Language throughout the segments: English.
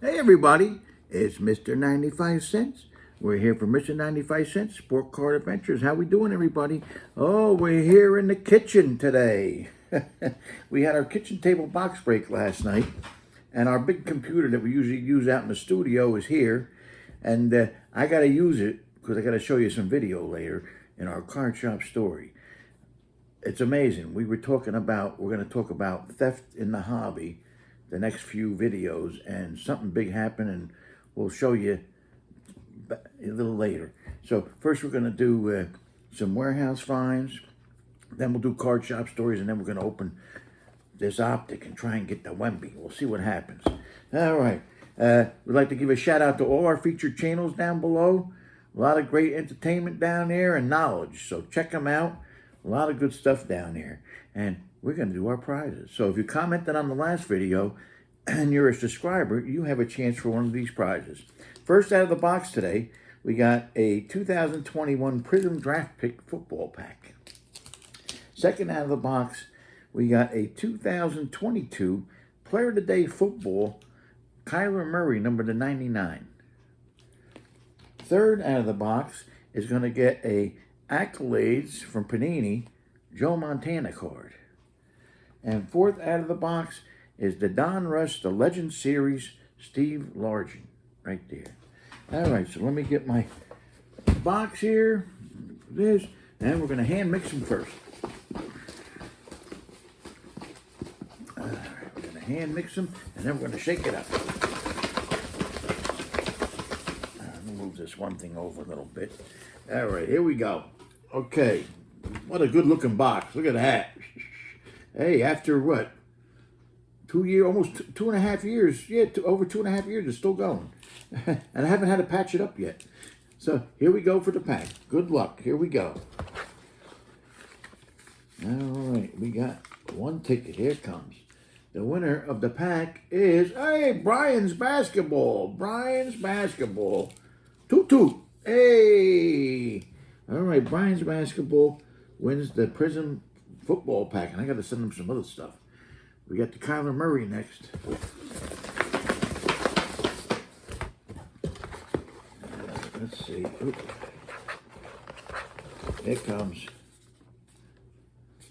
Hey everybody, it's Mr. 95 Cents. We're here for Mr. 95 Cents Sport Card Adventures. How we doing everybody? Oh, we're here in the kitchen today. We had our kitchen table box break last night, and our big computer that we usually use out in the studio is here, and I got to use it because I got to show you some video later in our card shop story. It's amazing. We're going to talk about theft in the hobby the next few videos, and something big happened, and we'll show you a little later. So first we're going to do some warehouse finds, then we'll do card shop stories, and then we're going to open this optic and try and get the Wemby. We'll see what happens. All right. We'd like to give a shout out to all our featured channels down below. A lot of great entertainment down there and knowledge, so check them out. A lot of good stuff down there. And we're going to do our prizes. So if you commented on the last video and you're a subscriber, you have a chance for one of these prizes. First out of the box today, we got a 2021 Prism Draft Pick football pack. Second out of the box, we got a 2022 Player of the Day football, Kyler Murray, number to 99. Third out of the box is going to get a Accolades from Panini, Joe Montana card. And fourth out of the box is the Don Russ, the Legend Series, Steve Largent, right there. All right, so let me get my box here, this, and we're going to hand mix them first. All right, we're going to hand mix them, and then we're going to shake it up. Let me move this one thing over a little bit. All right, here we go. Okay, what a good looking box. Look at that. Hey, after what? Almost 2.5 years. Yeah, over 2.5 years, it's still going. And I haven't had to patch it up yet. So here we go for the pack. Good luck. Here we go. All right, we got one ticket. Here it comes. The winner of the pack is, hey, Brian's Basketball. Brian's Basketball. Toot toot. Hey. All right, Brian's Basketball wins the Prism football pack, and I got to send him some other stuff. We got the Kyler Murray next. Let's see. Oop. Here it comes.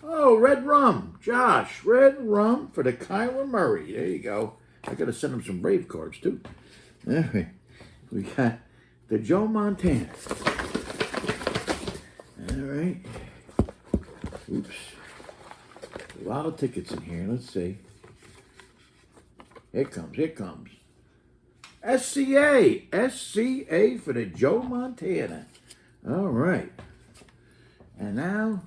Oh, Red Rum. Josh, Red Rum for the Kyler Murray. There you go. I got to send him some Brave cards, too. All right. We got the Joe Montana. All right. Oops. A lot of tickets in here. Let's see. Here it comes. Here it comes. SCA. SCA for the Joe Montana. All right. And now,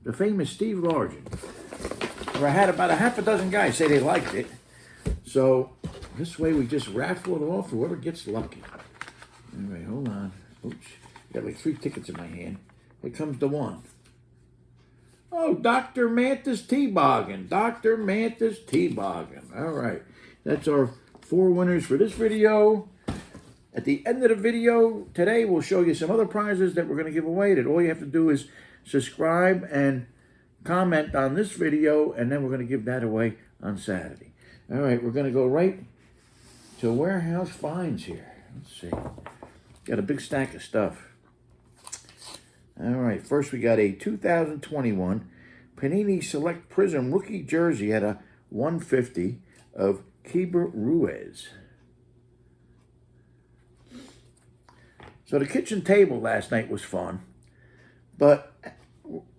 the famous Steve Largent. I had about a half a dozen guys say they liked it. So, this way we just raffle it off whoever gets lucky. All right, hold on. Oops. Got like 3 tickets in my hand. Here comes the one. Oh, Dr. Mantis Teboggin. Dr. Mantis Teboggin. All right. That's our 4 winners for this video. At the end of the video today, we'll show you some other prizes that we're going to give away. That all you have to do is subscribe and comment on this video, and then we're going to give that away on Saturday. All right. We're going to go right to warehouse finds here. Let's see. Got a big stack of stuff. All right, first we got a 2021 Panini Select Prism rookie jersey at a 150 of Keibert Ruiz. So the kitchen table last night was fun, but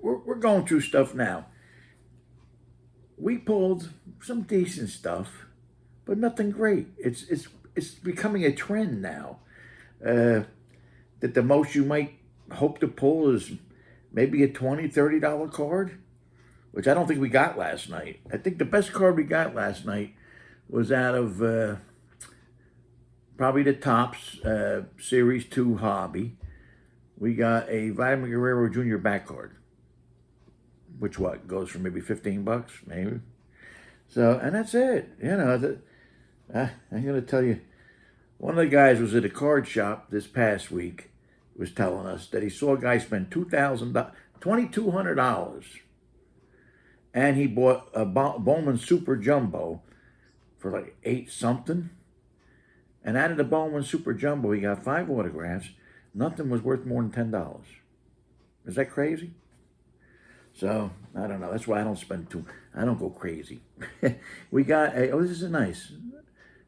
we're going through stuff now. We pulled some decent stuff, but nothing great. It's becoming a trend now that the most you might hope to pull is maybe a $20, $30 card, which I don't think we got last night. I think the best card we got last night was out of probably the Topps Series 2 Hobby. We got a Vladimir Guerrero Jr. back card, which goes for maybe $15, maybe. So, and that's it. You know, I'm going to tell you, one of the guys was at a card shop this past week, was telling us that he saw a guy spend $2,200, and he bought a Bowman Super Jumbo for like $8 something, And out of the Bowman Super Jumbo, he got 5 autographs. Nothing was worth more than $10. Is that crazy? So, I don't know. That's why I don't go crazy. We got this is nice.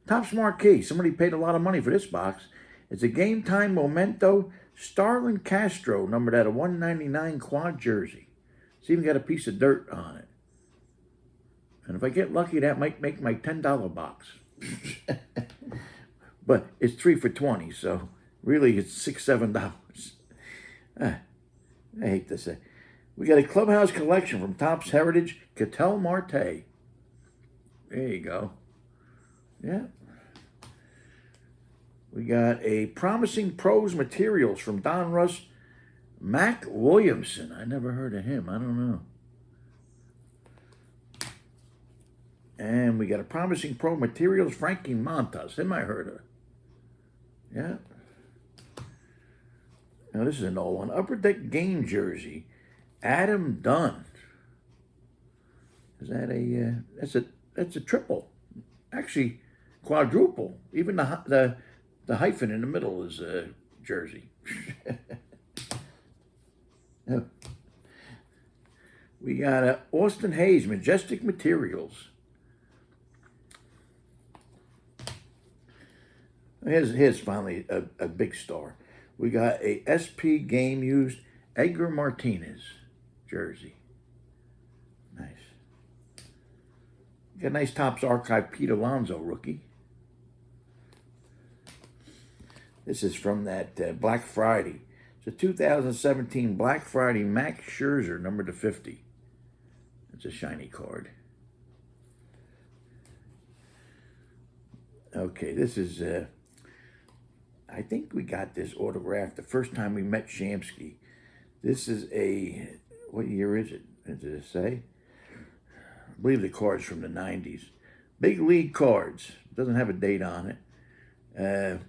Topps Marquee. Somebody paid a lot of money for this box. It's a Game Time Memento Starlin Castro, numbered at a 199 quad jersey. It's even got a piece of dirt on it. And if I get lucky, that might make my $10 box. But it's 3 for $20, so really it's $6-7. I hate to say. We got a Clubhouse collection from Topps Heritage, Ketel Marte. There you go. Yeah. We got a Promising Pros Materials from Don Russ, Mac Williamson. I never heard of him. I don't know. And we got a Promising Pro Materials, Frankie Montas. Him I heard of. Yeah. Now this is an old one. Upper Deck game jersey, Adam Dunn. Is that a? That's a triple. Actually, quadruple. Even the hyphen in the middle is a jersey. We got Austin Hayes, Majestic Materials. Here's finally a big star. We got a SP Game Used Edgar Martinez jersey. Nice. Got a nice Topps Archive Pete Alonso rookie. This is from that Black Friday. It's a 2017 Black Friday Max Scherzer, number to 50. It's a shiny card. Okay, this is, I think we got this autograph the first time we met Shamsky. This is what year is it? Does it say? I believe the card's from the 90s. Big League Cards. Doesn't have a date on it.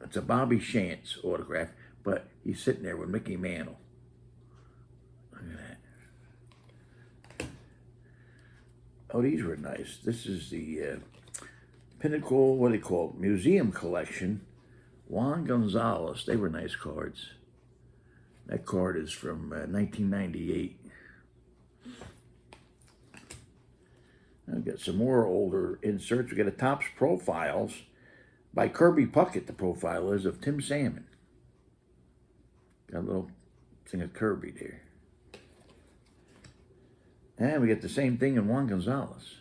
It's a Bobby Shantz autograph, but he's sitting there with Mickey Mantle. Look at that. Oh, these were nice. This is the Pinnacle, what do they call it? Museum Collection. Juan Gonzalez. They were nice cards. That card is from 1998. I've got some more older inserts. We got a Topps Profiles by Kirby Puckett. The profile is of Tim Salmon. Got a little thing of Kirby there. And we got the same thing in Juan Gonzalez.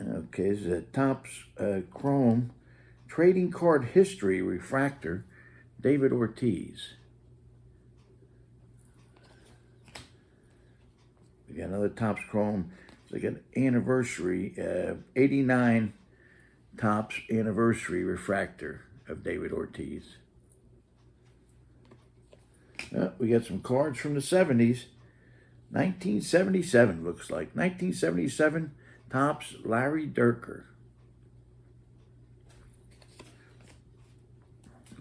Okay, this is a Topps Chrome Trading Card History Refractor, David Ortiz. We got another Topps Chrome. It's like an anniversary, 89 Topps Anniversary Refractor of David Ortiz. We got some cards from the 70s. 1977 looks like. 1977 Topps Larry Durker.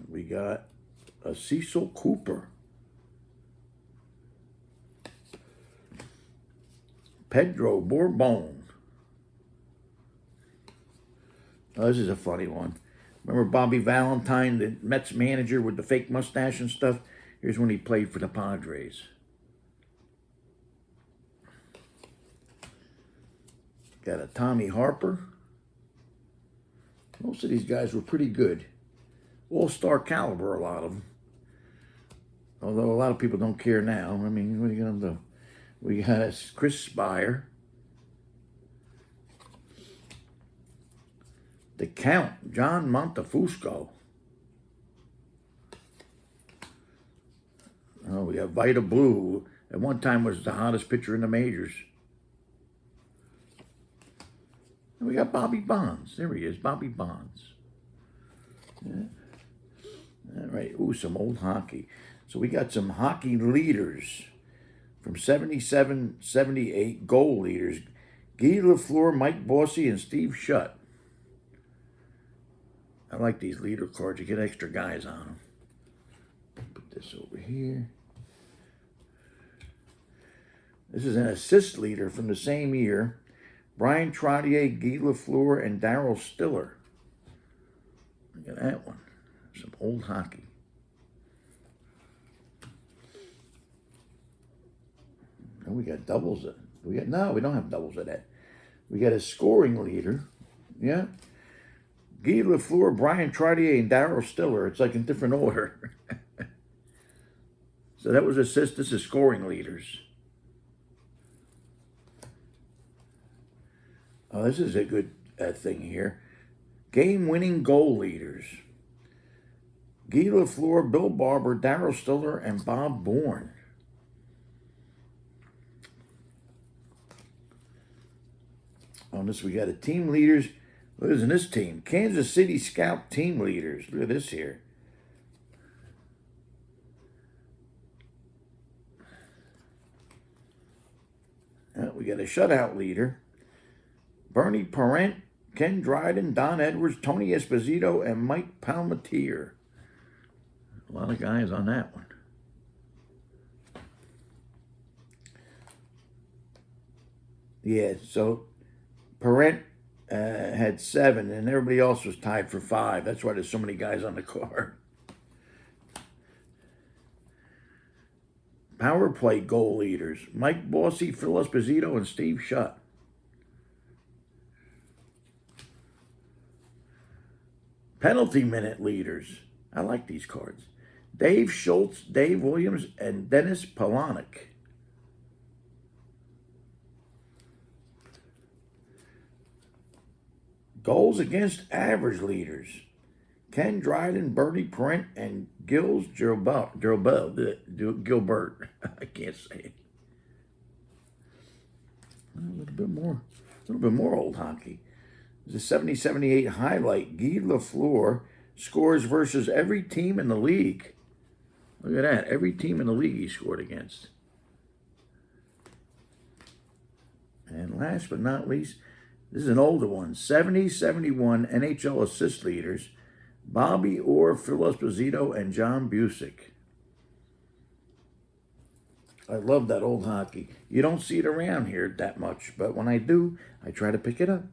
We got a Cecil Cooper. Pedro Bourbon. Oh, this is a funny one. Remember Bobby Valentine, the Mets manager with the fake mustache and stuff? Here's when he played for the Padres. Got a Tommy Harper. Most of these guys were pretty good. All-star caliber, a lot of them. Although a lot of people don't care now. I mean, what are you going to do? We got Chris Spire. The Count, John Montefusco. Oh, we got Vita Blue. At one time was the hottest pitcher in the majors. And we got Bobby Bonds. There he is, Bobby Bonds. Yeah. All right, ooh, some old hockey. So we got some hockey leaders from 77, 78, goal leaders. Guy Lafleur, Mike Bossy, and Steve Shutt. I like these leader cards. You get extra guys on them. Put this over here. This is an assist leader from the same year. Brian Trottier, Guy Lafleur, and Darryl Stiller. Look at that one. Some old hockey. And we got doubles. No, we don't have doubles of that. We got a scoring leader. Yeah. Guy Lafleur, Brian Trottier, and Darryl Stiller. It's like in different order. So that was assists. This is scoring leaders. Oh, this is a good thing here. Game-winning goal leaders. Guy Lafleur, Bill Barber, Darryl Stiller, and Bob Bourne. On this, we got a team leaders. What is in this team? Kansas City Scout team leaders. Look at this here. We got a shutout leader. Bernie Parent, Ken Dryden, Don Edwards, Tony Esposito, and Mike Palmatier. A lot of guys on that one. Yeah, so Parent had 7, and everybody else was tied for 5. That's why there's so many guys on the card. Power play goal leaders. Mike Bossy, Phil Esposito, and Steve Shutt. Penalty minute leaders. I like these cards. Dave Schultz, Dave Williams, and Dennis Polonic. Goals against average leaders. Ken Dryden, Bernie Parent, and Gilbert. I can't say it. A little bit more old hockey. The 70-78 highlight. Guy Lafleur scores versus every team in the league. Look at that. Every team in the league he scored against. And last but not least, this is an older one. 70-71 NHL assist leaders. Bobby Orr, Phil Esposito, and John Busick. I love that old hockey. You don't see it around here that much, but when I do, I try to pick it up.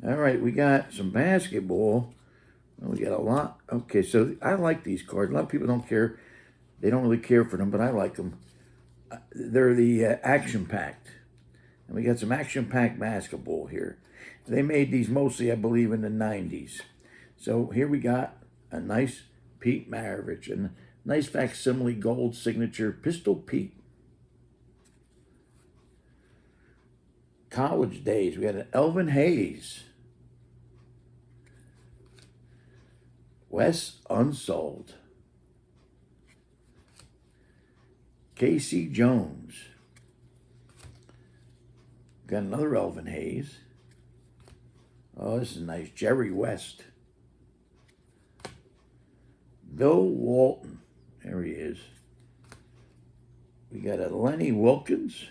All right, we got some basketball. We got a lot. Okay, so I like these cards. A lot of people don't care. They don't really care for them, but I like them. They're the action-packed. And we got some action-packed basketball here. They made these mostly, I believe, in the 90s. So here we got a nice Pete Maravich and a nice facsimile gold signature Pistol Pete. College days, we had an Elvin Hayes. Wes Unsold. Casey Jones. Got another Elvin Hayes. Oh, this is nice. Jerry West. Bill Walton. There he is. We got a Lenny Wilkins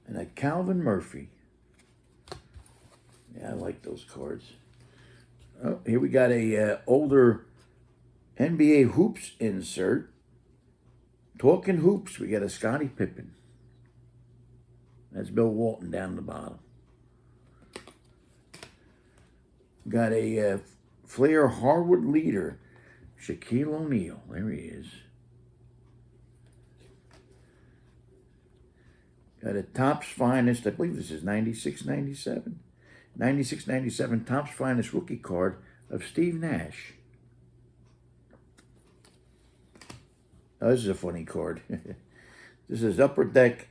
and a Calvin Murphy. Yeah, I like those cards. Oh, here we got a older NBA Hoops insert. Talking Hoops, we got a Scottie Pippen. That's Bill Walton down the bottom. Got a Flair Harwood leader, Shaquille O'Neal. There he is. Got a Topps Finest, I believe this is 96-97. 96-97 Topps Finest rookie card of Steve Nash. Oh, this is a funny card. This is Upper Deck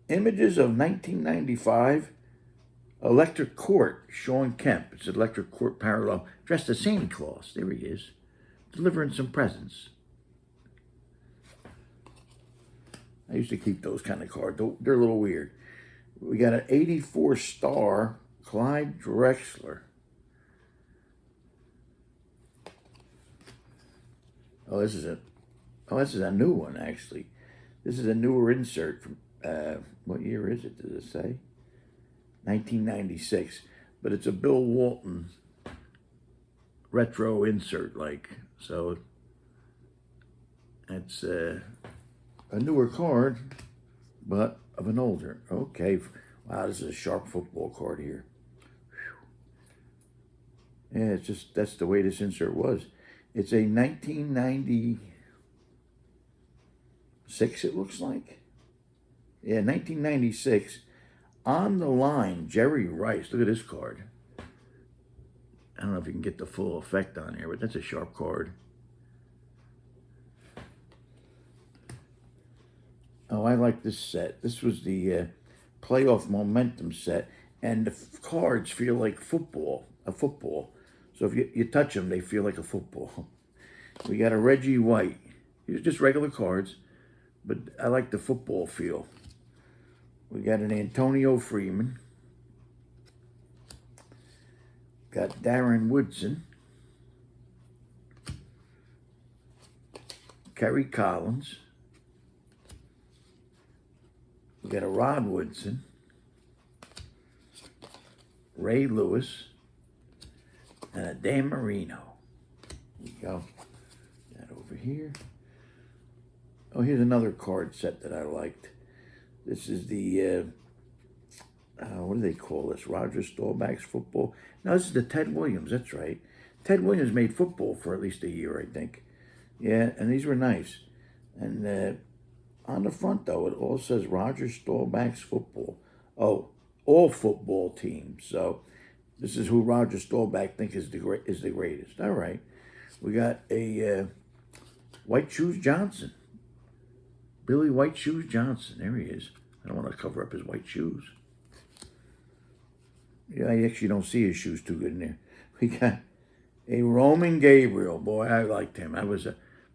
Images of 1995 Electric Court, Sean Kemp. It's Electric Court parallel, dressed as Santa Claus. There he is, delivering some presents. I used to keep those kind of cards. They're a little weird. We got an 84 star Clyde Drexler. This is a new one, actually. This is a newer insert from, what year is it, does it say? 1996. But it's a Bill Walton retro insert, like. So, it's a newer card, but of an older. Okay, Wow, this is a sharp football card here. Whew. Yeah, it's just, that's the way this insert was. It's a 1996, it looks like. Yeah, 1996. On the line, Jerry Rice. Look at this card. I don't know if you can get the full effect on here, but that's a sharp card. Oh, I like this set. This was the playoff momentum set, and the cards feel like a football. So if you touch them, they feel like a football. We got a Reggie White. These are just regular cards, but I like the football feel. We got an Antonio Freeman. Got Darren Woodson. Kerry Collins. We got a Rod Woodson. Ray Lewis. And a Dan Marino. There you go. That over here. Oh, here's another card set that I liked. This is the, what do they call this? Roger Staubach's football. No, this is the Ted Williams. That's right. Ted Williams made football for at least a year, I think. Yeah, and these were nice. And on the front, though, it all says Roger Staubach's football. Oh, all football teams. So this is who Roger Staubach thinks is the greatest. All right. We got a White Shoes Johnson. Billy White Shoes Johnson. There he is. I don't want to cover up his white shoes. Yeah, I actually don't see his shoes too good in there. We got a Roman Gabriel. Boy, I liked him.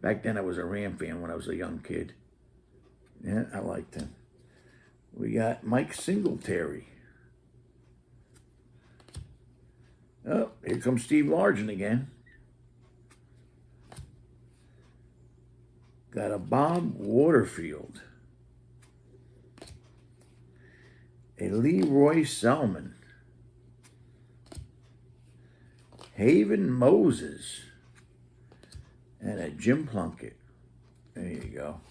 Back then I was a Ram fan when I was a young kid. Yeah, I liked him. We got Mike Singletary. Oh, here comes Steve Largent again. Got a Bob Waterfield. A Leroy Selman. Haven Moses. And a Jim Plunkett. There you go.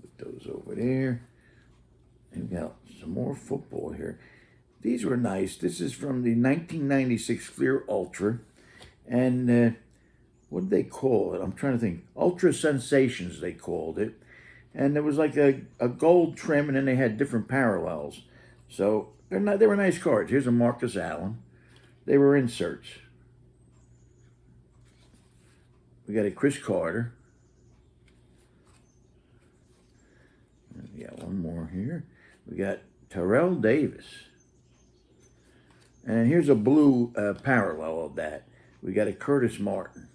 Put those over there. And we got some more football here. These were nice. This is from the 1996 Fleer Ultra. And what did they call it? I'm trying to think. Ultra Sensations, they called it. And there was like a gold trim, and then they had different parallels. So they were nice cards. Here's a Marcus Allen. They were inserts. We got a Chris Carter. We got one more here. We got Terrell Davis. And here's a blue parallel of that. We got a Curtis Martin.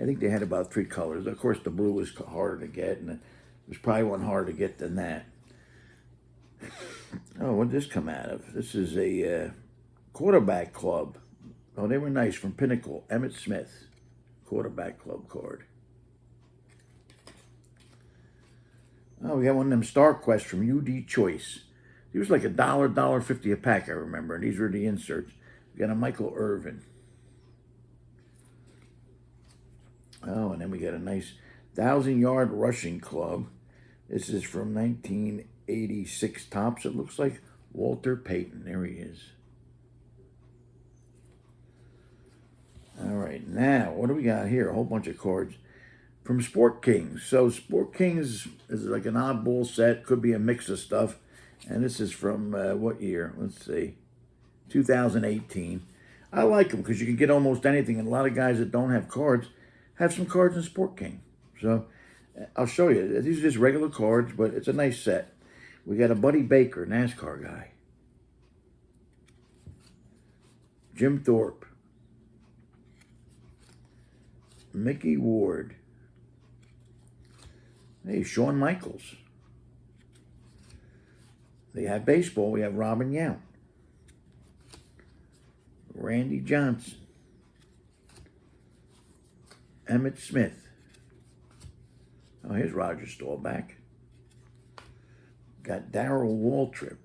I think they had about 3 colors. Of course, the blue was harder to get, and there's probably one harder to get than that. Oh, what did this come out of? This is a quarterback club. Oh, they were nice from Pinnacle. Emmitt Smith, quarterback club card. Oh, we got one of them Star Quest from UD Choice. He was like $1.50 a pack, I remember. And these were the inserts. We got a Michael Irvin. Oh, and then we got a nice 1,000-yard rushing club. This is from 1986 Topps. It looks like Walter Payton. There he is. All right, now, what do we got here? A whole bunch of cards from Sport Kings. So Sport Kings is like an oddball set. Could be a mix of stuff. And this is from what year? Let's see. 2018. I like them because you can get almost anything. And a lot of guys that don't have cards have some cards in Sport King. So I'll show you. These are just regular cards, but it's a nice set. We got a Buddy Baker, NASCAR guy. Jim Thorpe. Mickey Ward. Hey, Shawn Michaels. They have baseball. We have Robin Yount. Randy Johnson. Emmitt Smith. Oh, here's Roger Staubach. Got Darrell Waltrip.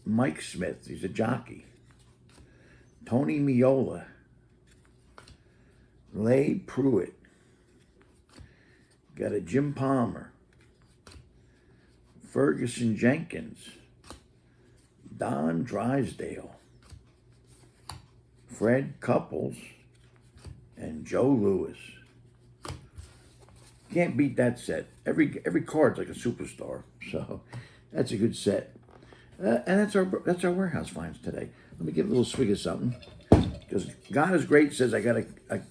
Mike Smith. He's a jockey. Tony Miola. Lay Pruitt. Got a Jim Palmer. Ferguson Jenkins, Don Drysdale, Fred Couples, and Joe Lewis. Can't beat that set. Every card's like a superstar. So that's a good set. And that's our warehouse finds today. Let me get a little swig of something. Because God is great says I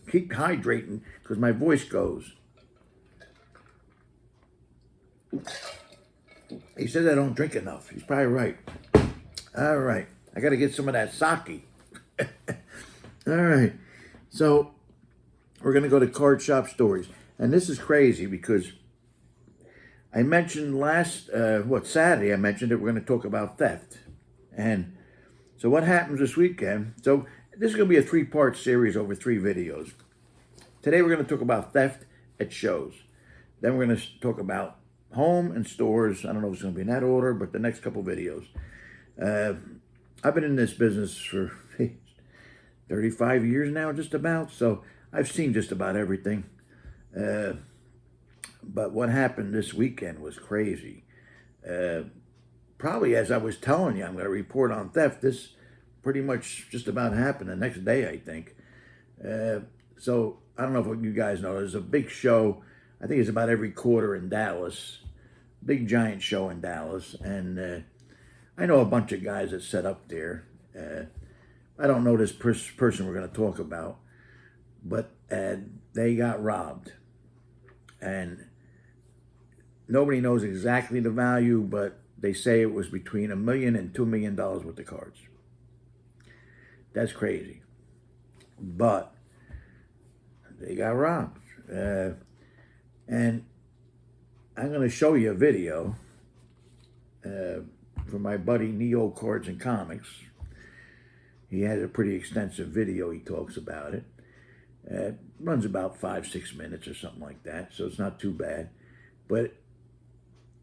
keep hydrating because my voice goes. He says I don't drink enough. He's probably right. All right. I got to get some of that sake. All right. So we're going to go to Card Shop Stories. And this is crazy because I mentioned Saturday, I mentioned that we're going to talk about theft. And so what happens this weekend? So this is going to be a 3-part series over 3 videos. Today we're going to talk about theft at shows. Then we're going to talk about home and stores. I don't know if it's going to be in that order, but the next couple videos. I've been in this business for 35 years now, just about. So I've seen just about everything. But what happened this weekend was crazy. Probably as I was telling you, I'm going to report on theft. This pretty much just about happened the next day, I think. So I don't know if you guys know, there's a big show. I think it's about every quarter in Dallas. Big giant show in Dallas. And I know a bunch of guys that set up there. I don't know this person we're going to talk about. But they got robbed. And nobody knows exactly the value, but they say it was between $1 million and $2 million worth of cards. That's crazy. But they got robbed. And I'm going to show you a video from my buddy Neo Cards and Comics. He has a pretty extensive video. He talks about it. Runs about 5-6 minutes or something like that, so it's not too bad. But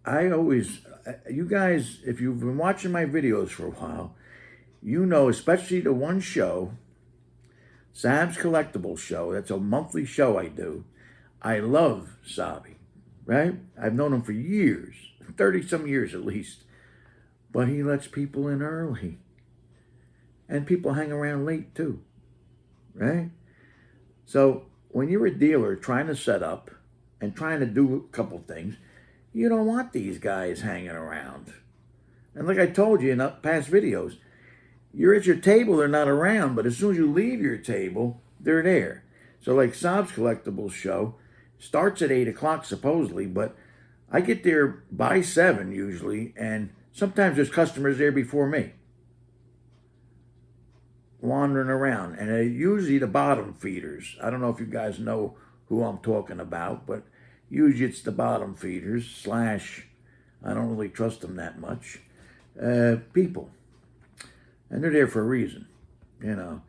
you guys, if you've been watching my videos for a while, you know, especially the one show, Sam's Collectibles Show, that's a monthly show I do. I love Sabi, right? I've known him for years, 30-some years at least. But he lets people in early. And people hang around late too, right? So when you're a dealer trying to set up and trying to do a couple things, you don't want these guys hanging around. And like I told you in past videos, you're at your table, they're not around, but as soon as you leave your table, they're there. So like Sob's Collectibles Show starts at 8 o'clock supposedly, but I get there by 7 usually, and sometimes there's customers there before me, wandering around. And usually the bottom feeders. I don't know if you guys know who I'm talking about, but usually it's the bottom feeders / I don't really trust them that much. People. And they're there for a reason, you know.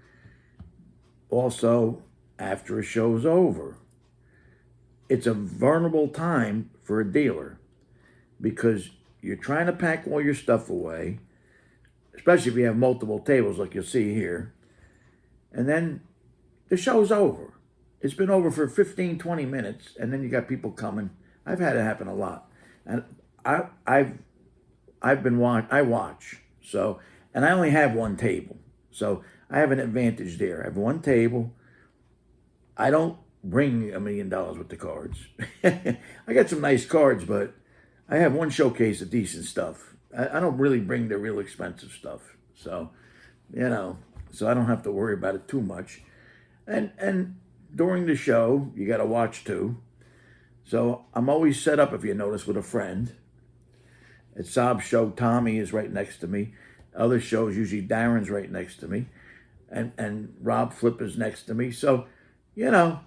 Also, after a show's over, it's a vulnerable time for a dealer because you're trying to pack all your stuff away, especially if you have multiple tables like you'll see here. And then the show's over. It's been over for 15, 20 minutes, and then you got people coming. I've had it happen a lot. And I watch. So, and I only have one table. So I have an advantage there. I have one table. I don't bring $1 million with the cards. I got some nice cards, but I have one showcase of decent stuff. I don't really bring the real expensive stuff. So, you know, so I don't have to worry about it too much. And during the show, you got to watch too. So I'm always set up, if you notice, with a friend. At Sob's show, Tommy is right next to me. Other shows, usually Darren's right next to me. And Rob Flipper's next to me. So, you know,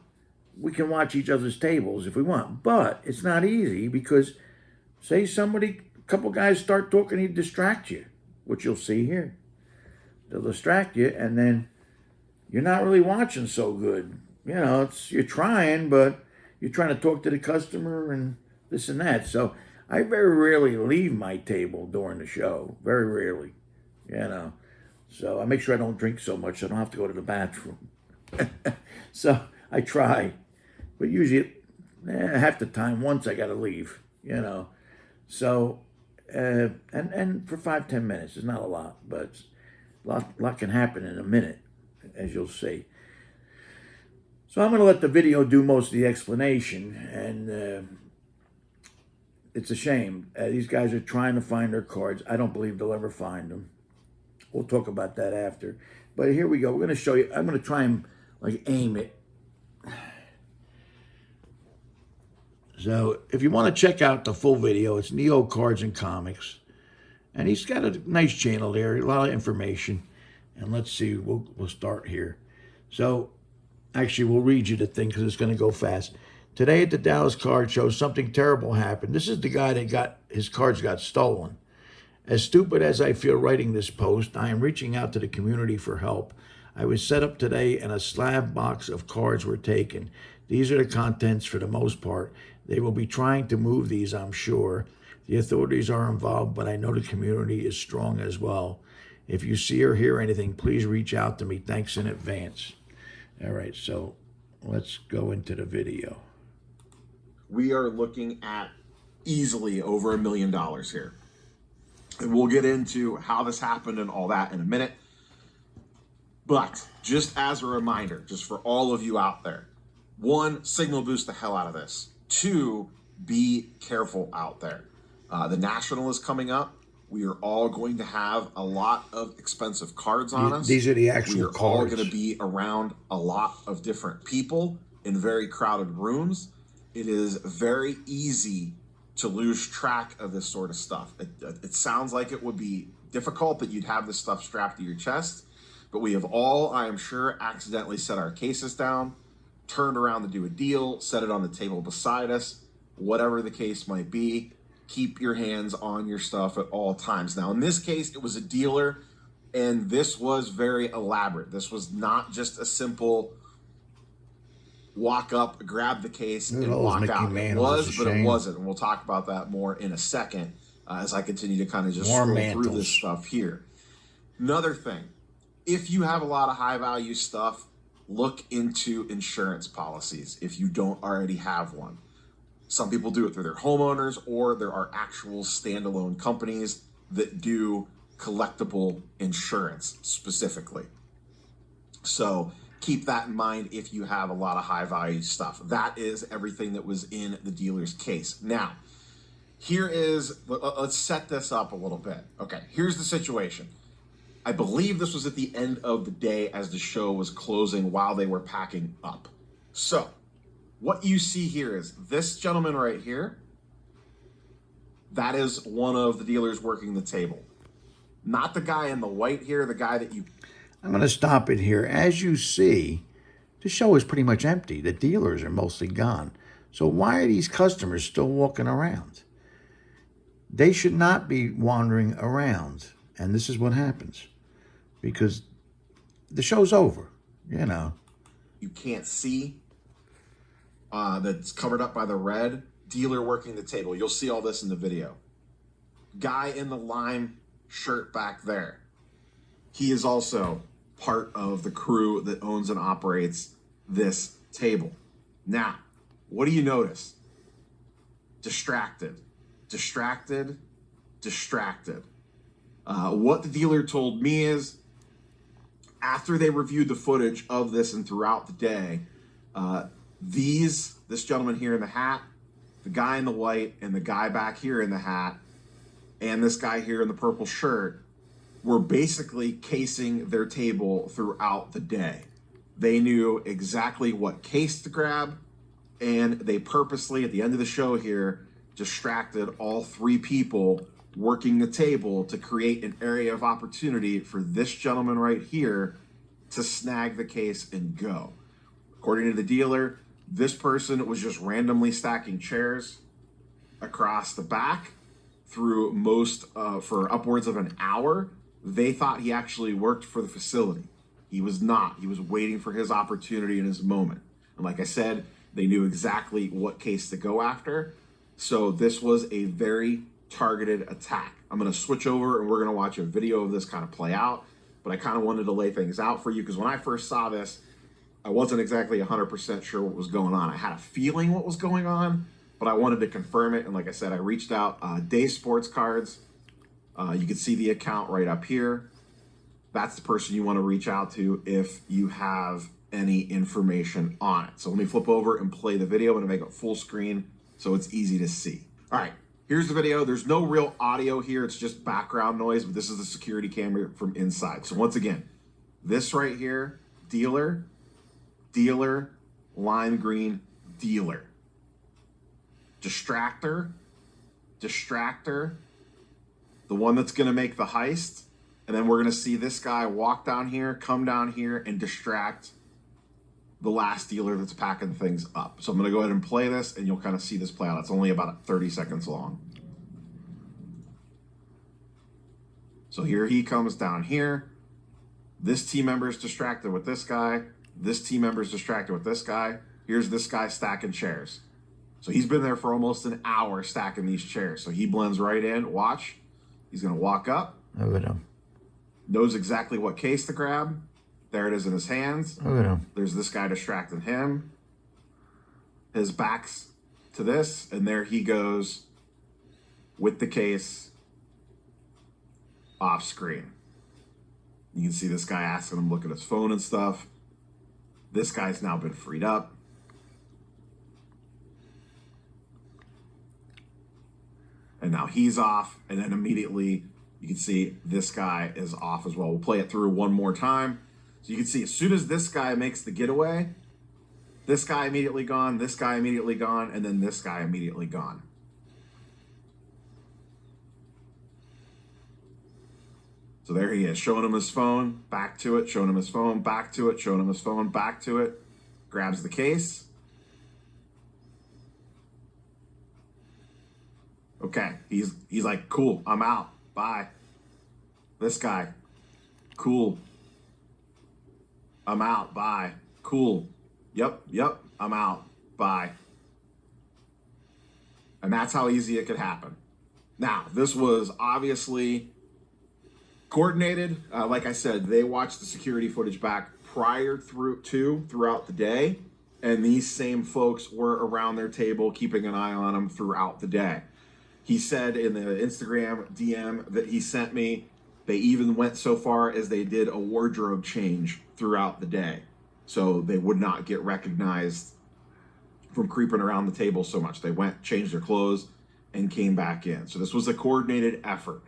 we can watch each other's tables if we want. But it's not easy because, say a couple guys start talking, he distract you, which you'll see here. They'll distract you, and then you're not really watching so good. You know, you're trying, but you're trying to talk to the customer and this and that. So I very rarely leave my table during the show. Very rarely, you know. So I make sure I don't drink so much so I don't have to go to the bathroom. So I try. But usually half the time, once I got to leave, you know. So And for 5-10 minutes, it's not a lot, but lot can happen in a minute, as you'll see. So I'm going to let the video do most of the explanation, and it's a shame. These guys are trying to find their cards. I don't believe they'll ever find them. We'll talk about that after. But here we go. We're going to show you. I'm going to try and aim it. So if you want to check out the full video, it's Neo Cards and Comics. And he's got a nice channel there, a lot of information. And let's see, we'll start here. So actually, we'll read you the thing because it's going to go fast. Today at the Dallas Card Show, something terrible happened. This is the guy that his cards got stolen. As stupid as I feel writing this post, I am reaching out to the community for help. I was set up today and a slab box of cards were taken. These are the contents for the most part. They will be trying to move these, I'm sure. The authorities are involved, but I know the community is strong as well. If you see or hear anything, please reach out to me. Thanks in advance. All right, so let's go into the video. We are looking at easily over $1 million here. And we'll get into how this happened and all that in a minute. But just as a reminder, just for all of you out there, 1, signal boost the hell out of this. 2, be careful out there. The National is coming up. We are all going to have a lot of expensive cards on us. These are the actual cards. We are cards. all going to be around a lot of different people in very crowded rooms. It is very easy to lose track of this sort of stuff. It sounds like it would be difficult that you'd have this stuff strapped to your chest, but we have all, I am sure, accidentally set our cases down, turned around to do a deal, set it on the table beside us, whatever the case might be. Keep your hands on your stuff at all times. Now, in this case, it was a dealer, and this was very elaborate. This was not just a simple walk up, grab the case, and walk out. It was, but it wasn't. And we'll talk about that more in a second as I continue to kind of just scroll through this stuff here. Another thing, if you have a lot of high value stuff, look into insurance policies if you don't already have one. Some people do it through their homeowners, or there are actual standalone companies that do collectible insurance specifically. So keep that in mind if you have a lot of high value stuff. That is everything that was in the dealer's case. Now, let's set this up a little bit. Okay, here's the situation. I believe this was at the end of the day as the show was closing while they were packing up. So what you see here is this gentleman right here. That is one of the dealers working the table. Not the guy in the white here, the guy that you... I'm going to stop it here. As you see, the show is pretty much empty. The dealers are mostly gone. So why are these customers still walking around? They should not be wandering around. And this is what happens. Because the show's over, you know. You can't see. That's covered up by the red. Dealer working the table. You'll see all this in the video. Guy in the lime shirt back there. He is also part of the crew that owns and operates this table. Now, what do you notice? Distracted, distracted, distracted. What the dealer told me is, after they reviewed the footage of this and throughout the day, this gentleman here in the hat, the guy in the white, and the guy back here in the hat, and this guy here in the purple shirt were basically casing their table throughout the day. They knew exactly what case to grab, and they purposely, at the end of the show here, distracted all 3 people working the table to create an area of opportunity for this gentleman right here to snag the case and go. According to the dealer, this person was just randomly stacking chairs across the back through for upwards of an hour. They thought he actually worked for the facility. He was not. He was waiting for his opportunity and his moment. And like I said, they knew exactly what case to go after. So this was a very targeted attack. I'm going to switch over and we're going to watch a video of this kind of play out. But I kind of wanted to lay things out for you because when I first saw this, I wasn't exactly 100% sure what was going on. I had a feeling what was going on, but I wanted to confirm it. And like I said, I reached out. Day Sportscards. You can see the account right up here. That's the person you want to reach out to if you have any information on it. So let me flip over and play the video. I'm going to make it full screen so it's easy to see. All right, here's the video. There's no real audio here. It's just background noise, but this is the security camera from inside. So once again, this right here, dealer, dealer, lime green, dealer. Distractor, distractor, the one that's going to make the heist. And then we're going to see this guy walk down here, come down here, and distract the last dealer that's packing things up. So I'm going to go ahead and play this, and you'll kind of see this play out. It's only about 30 seconds long. So here he comes down here. This team member is distracted with this guy. This team member is distracted with this guy. Here's this guy stacking chairs. So he's been there for almost an hour stacking these chairs. So he blends right in. Watch. He's going to walk up. Look at him. Knows exactly what case to grab. There it is in his hands. Look at him. There's this guy distracting him. His back's to this, and there he goes with the case off screen. You can see this guy asking him to look at his phone and stuff. This guy's now been freed up. And now he's off, and then immediately you can see this guy is off as well. We'll play it through one more time. So you can see as soon as this guy makes the getaway, this guy immediately gone, this guy immediately gone, and then this guy immediately gone. So there he is, showing him his phone, back to it, showing him his phone, back to it, showing him his phone, back to it. Grabs the case. Okay, he's like, cool, I'm out, bye. This guy, cool, I'm out, bye. Cool, yep, I'm out, bye. And that's how easy it could happen. Now, this was obviously coordinated. Like I said, they watched the security footage back throughout the day, and these same folks were around their table keeping an eye on them throughout the day. He said in the Instagram DM that he sent me, they even went so far as they did a wardrobe change throughout the day, so they would not get recognized from creeping around the table so much. They went, changed their clothes, and came back in. So this was a coordinated effort.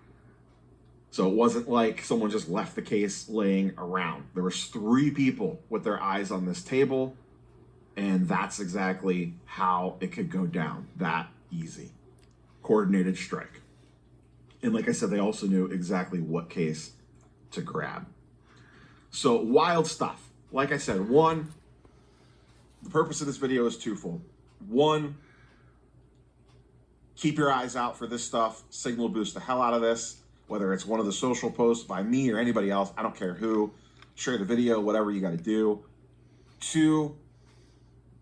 So it wasn't like someone just left the case laying around. There was 3 people with their eyes on this table, and that's exactly how it could go down. That easy. Coordinated strike. And like I said, they also knew exactly what case to grab. So wild stuff. Like I said, one, the purpose of this video is twofold. One, keep your eyes out for this stuff. Signal boost the hell out of this. Whether it's one of the social posts by me or anybody else, I don't care who. Share the video, whatever you got to do. 2,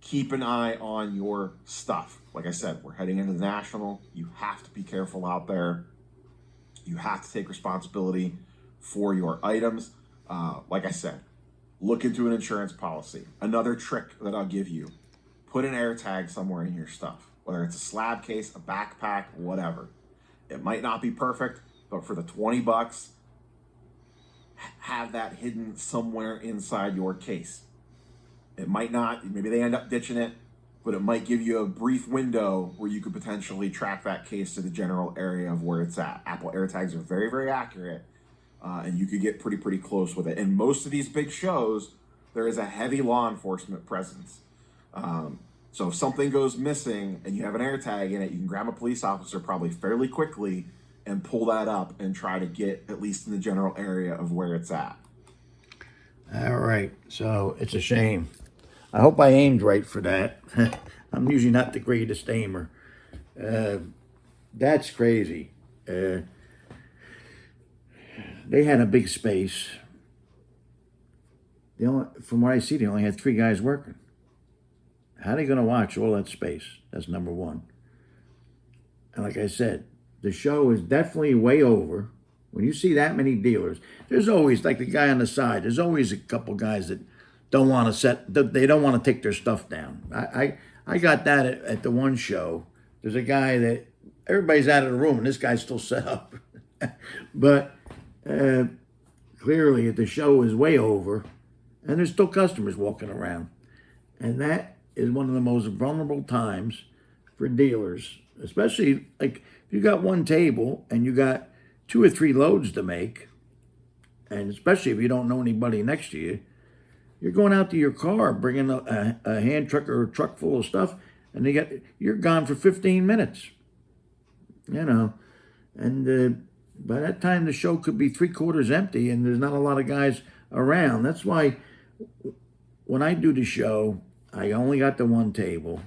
keep an eye on your stuff. Like I said, we're heading into the National. You have to be careful out there. You have to take responsibility for your items. Like I said, look into an insurance policy. Another trick that I'll give you, put an air tag somewhere in your stuff, whether it's a slab case, a backpack, whatever. It might not be perfect, but for the 20 bucks, have that hidden somewhere inside your case. It might not, maybe they end up ditching it, but it might give you a brief window where you could potentially track that case to the general area of where it's at. Apple AirTags are very, very accurate, and you could get pretty close with it. And most of these big shows, there is a heavy law enforcement presence. So if something goes missing and you have an AirTag in it, you can grab a police officer probably fairly quickly and pull that up and try to get at least in the general area of where it's at. All right, so it's a shame. I hope I aimed right for that. I'm usually not the greatest aimer. That's crazy. They had a big space. From what I see, they only had 3 guys working. How are they going to watch all that space? That's number one. And like I said, the show is definitely way over. When you see that many dealers, there's always, like the guy on the side, there's always a couple guys that don't want to take their stuff down. I got that at the one show. there's a guy that everybody's out of the room and this guy's still set up. But clearly the show is way over and there's still customers walking around. And that is one of the most vulnerable times for dealers, especially like if you got one table and you got 2 or 3 loads to make, and especially if you don't know anybody next to you, you're going out to your car, bringing a hand truck or a truck full of stuff, and you're gone for 15 minutes. You know, and by that time the show could be 3/4 empty, and there's not a lot of guys around. That's why when I do the show, I only got the one table.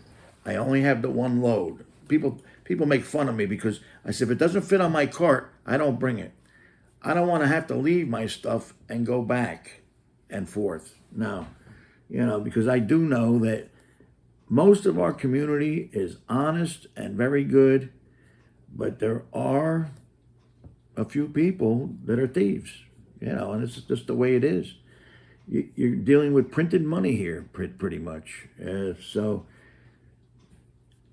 I only have the one load. People make fun of me because I said if it doesn't fit on my cart, I don't bring it. I don't want to have to leave my stuff and go back and forth. No, you know, because I do know that most of our community is honest and very good, but there are a few people that are thieves, you know, and it's just the way it is. You're dealing with printed money here, pretty much. So,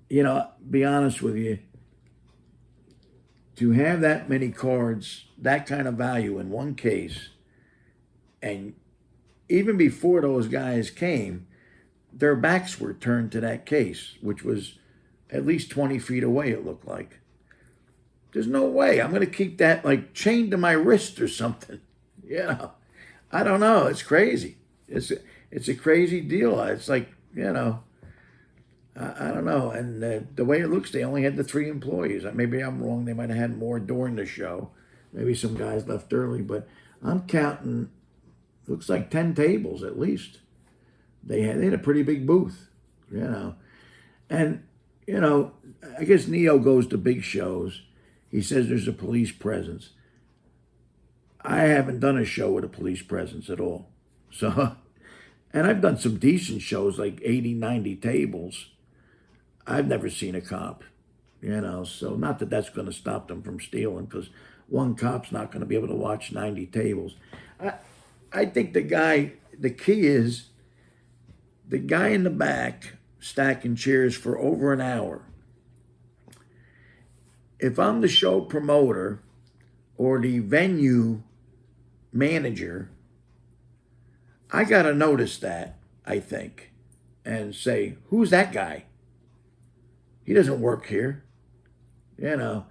you know, be honest with you, to have that many cards, that kind of value in one case, and even before those guys came, their backs were turned to that case, which was at least 20 feet away, it looked like. There's no way I'm going to keep that like chained to my wrist or something. You know, I don't know. It's crazy. It's a crazy deal. It's like, you know, I don't know. And the way it looks, they only had the 3 employees. Maybe I'm wrong. They might have had more during the show. Maybe some guys left early, but I'm counting, looks like 10 tables at least. They had a pretty big booth, you know. And, you know, I guess Neo goes to big shows. He says there's a police presence. I haven't done a show with a police presence at all. So, and I've done some decent shows, like 80, 90 tables. I've never seen a cop, you know. So not that that's going to stop them from stealing, because one cop's not going to be able to watch 90 tables. I think the key is the guy in the back stacking chairs for over an hour. If I'm the show promoter or the venue manager, I got to notice that, I think, and say, who's that guy? He doesn't work here. You know,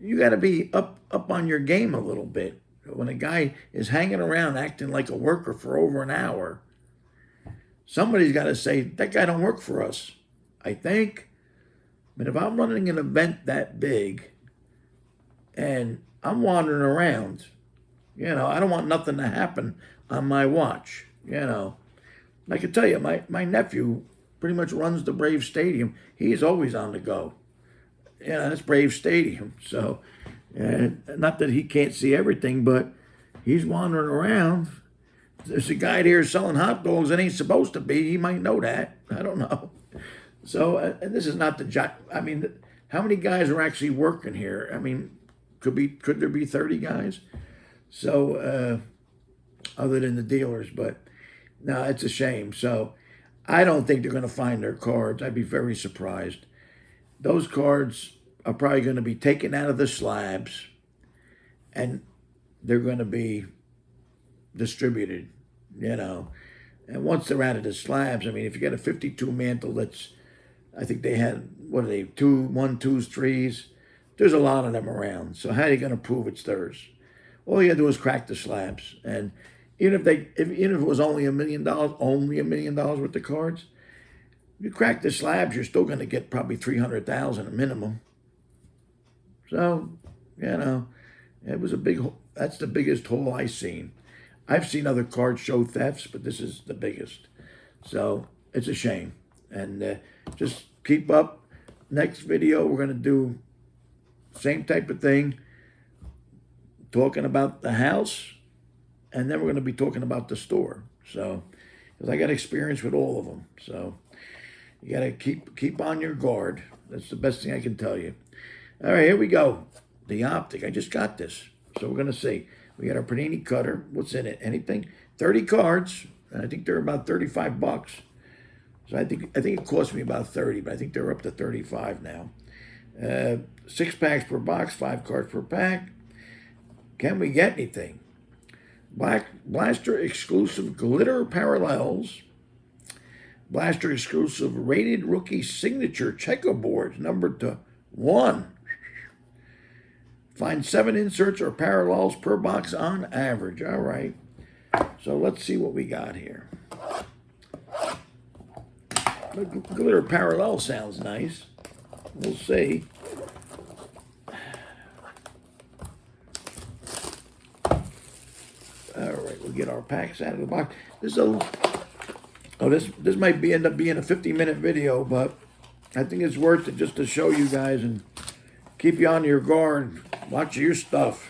you got to be up on your game a little bit. When a guy is hanging around acting like a worker for over an hour, somebody's got to say, that guy don't work for us, I think. But if I'm running an event that big and I'm wandering around, you know, I don't want nothing to happen on my watch, you know. I can tell you, my nephew pretty much runs the Brave Stadium. He's always on the go. You know, it's Brave Stadium. So, not that he can't see everything, but he's wandering around. There's a guy there selling hot dogs that ain't supposed to be. He might know that. I don't know. So, and this is not the job. I mean, how many guys are actually working here? I mean, could there be 30 guys? So, other than the dealers, but no, it's a shame. So, I don't think they're going to find their cards. I'd be very surprised. Those cards are probably going to be taken out of the slabs, and they're going to be distributed, you know. And once they're out of the slabs, I mean, if you get a 52 mantle that's, I think they had, what are they, 2, 1, 2s, 3s. There's a lot of them around. So how are you going to prove it's theirs? All you got to do is crack the slabs. And even if it was only $1 million, only $1 million worth of cards, if you crack the slabs, you're still going to get probably 300,000 a minimum. So, you know, it was that's the biggest haul I've seen. I've seen other card show thefts, but this is the biggest. So it's a shame. And just keep up. Next video, we're going to do same type of thing, talking about the house, and then we're going to be talking about the store. So, because I got experience with all of them. So you got to keep on your guard. That's the best thing I can tell you. All right, here we go. The optic. I just got this. So we're going to see. We got our Panini cutter. What's in it? Anything? 30 cards. And I think they're about $35. So I think it cost me about 30, but I think they're up to 35 now. 6 packs per box, 5 cards per pack. Can we get anything? Black Blaster exclusive glitter parallels. Blaster exclusive rated rookie signature checkerboards numbered to 1. Find 7 inserts or parallels per box on average. All right. So let's see what we got here. The glitter parallel sounds nice. We'll see. All right, we'll get our packs out of the box. This might end up being a 50-minute video, but I think it's worth it just to show you guys and keep you on your guard. Watch your stuff.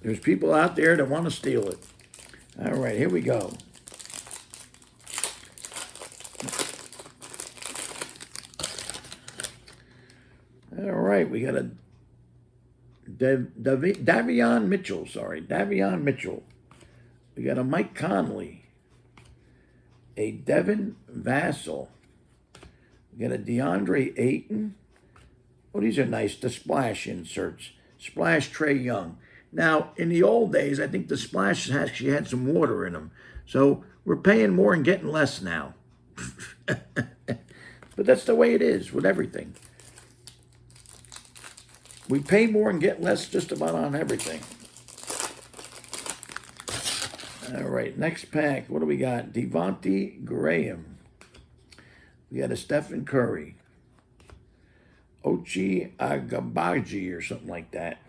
There's people out there that want to steal it. All right, here we go. All right, we got a Davion Mitchell. We got a Mike Conley, a Devin Vassell. We got a DeAndre Ayton. Oh, these are nice. The splash inserts. Splash Trae Young. Now, in the old days, I think the splash actually had some water in them. So we're paying more and getting less now. But that's the way it is with everything. We pay more and get less just about on everything. All right, next pack. What do we got? Devontae Graham. We got a Stephen Curry. Ochi Agabaji or something like that.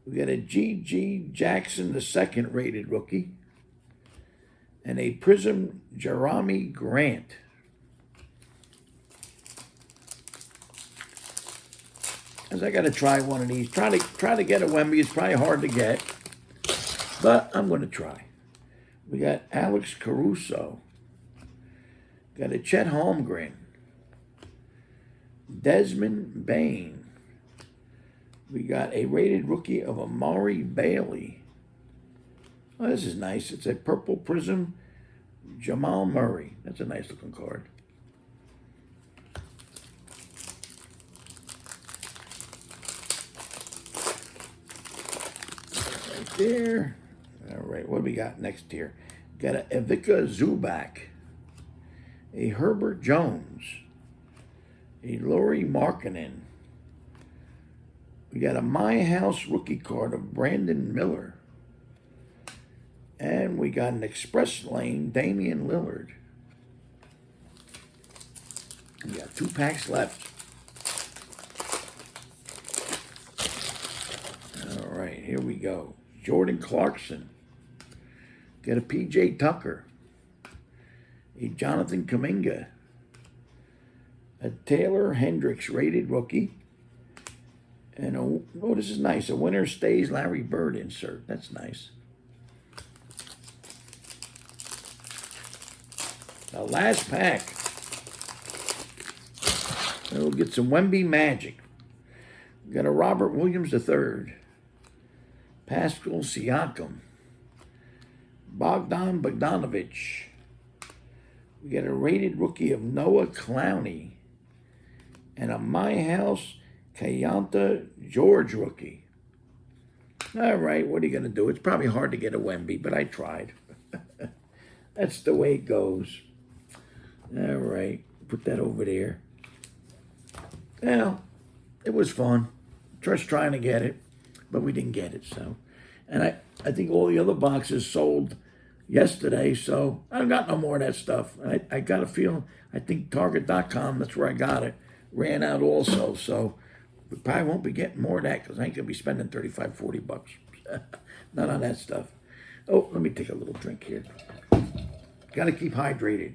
We got a G.G. Jackson II rated rookie. And a Prism Jerami Grant. As I got to try one of these. Try to get a Wemby. It's probably hard to get. But I'm going to try. We got Alex Caruso. Got a Chet Holmgren. Desmond Bain. We got a rated rookie of Amari Bailey. Oh, this is nice. It's a purple prism Jamal Murray. That's a nice looking card. Right there. All right, what do we got next here? Got a Ivica Zubac. A Herbert Jones. A Lauri Markkanen. We got a My House rookie card of Brandon Miller. And we got an Express Lane Damian Lillard. We got 2 packs left. All right, here we go. Jordan Clarkson. Got a PJ Tucker. A Jonathan Kuminga. A Taylor Hendricks rated rookie. And oh, this is nice. A Winner Stays Larry Bird insert. That's nice. The last pack. And we'll get some Wemby magic. We got a Robert Williams III. Pascal Siakam. Bogdan Bogdanovic. We got a rated rookie of Noah Clowney. And a My House Kayonta George rookie. All right, what are you going to do? It's probably hard to get a Wemby, but I tried. That's the way it goes. All right, put that over there. Well, it was fun. Just trying to get it, but we didn't get it, so. And I think all the other boxes sold yesterday, so I don't got no more of that stuff. I got a feeling, I think Target.com, that's where I got it, ran out also, so we probably won't be getting more of that because I ain't going to be spending $35-40. Not on that stuff. Oh, let me take a little drink here. Got to keep hydrated.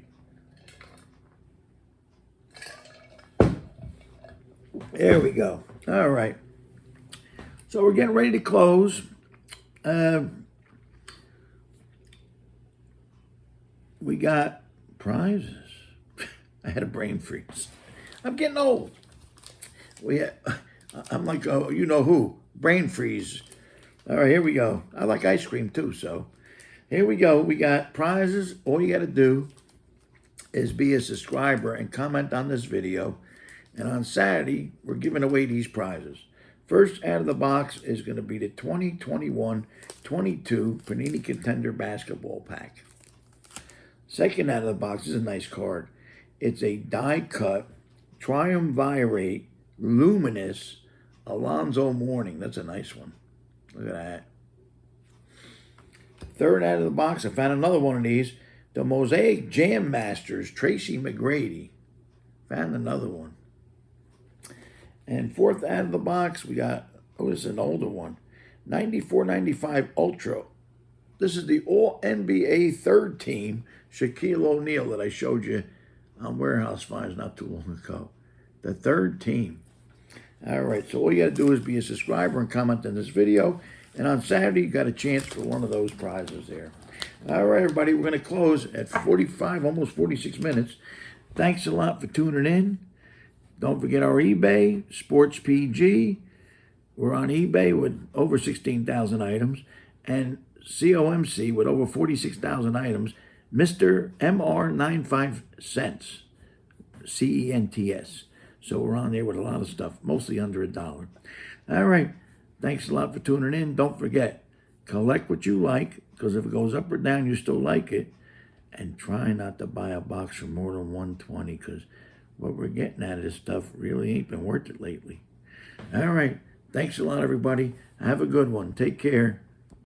There we go. All right. So we're getting ready to close. We got prizes. I had a brain freeze. I'm getting old. I'm like, oh, you know who? Brain freeze. All right, here we go. I like ice cream too, so here we go. We got prizes. All you got to do is be a subscriber and comment on this video. And on Saturday, we're giving away these prizes. First out of the box is going to be the 2021-22 Panini Contender Basketball Pack. Second out of the box is a nice card. It's a die-cut Triumvirate Luminous Alonzo Mourning. That's a nice one. Look at that. Third out of the box, I found another one of these. The Mosaic Jam Masters Tracy McGrady. Found another one. And fourth out of the box, we got, oh, this is an older one. 94-95 Ultra. This is the All-NBA third team, Shaquille O'Neal, that I showed you on Warehouse Finds not too long ago. The third team. All right, so all you got to do is be a subscriber and comment on this video. And on Saturday, you got a chance for one of those prizes there. All right, everybody, we're going to close at 45, almost 46 minutes. Thanks a lot for tuning in. Don't forget our eBay, Sports PG. We're on eBay with over 16,000 items. And COMC with over 46,000 items. mr95cents. CENTS. So we're on there with a lot of stuff, mostly under $1. All right. Thanks a lot for tuning in. Don't forget, collect what you like, because if it goes up or down, you still like it. And try not to buy a box for more than $120, because what we're getting out of this stuff really ain't been worth it lately. All right. Thanks a lot, everybody. Have a good one. Take care.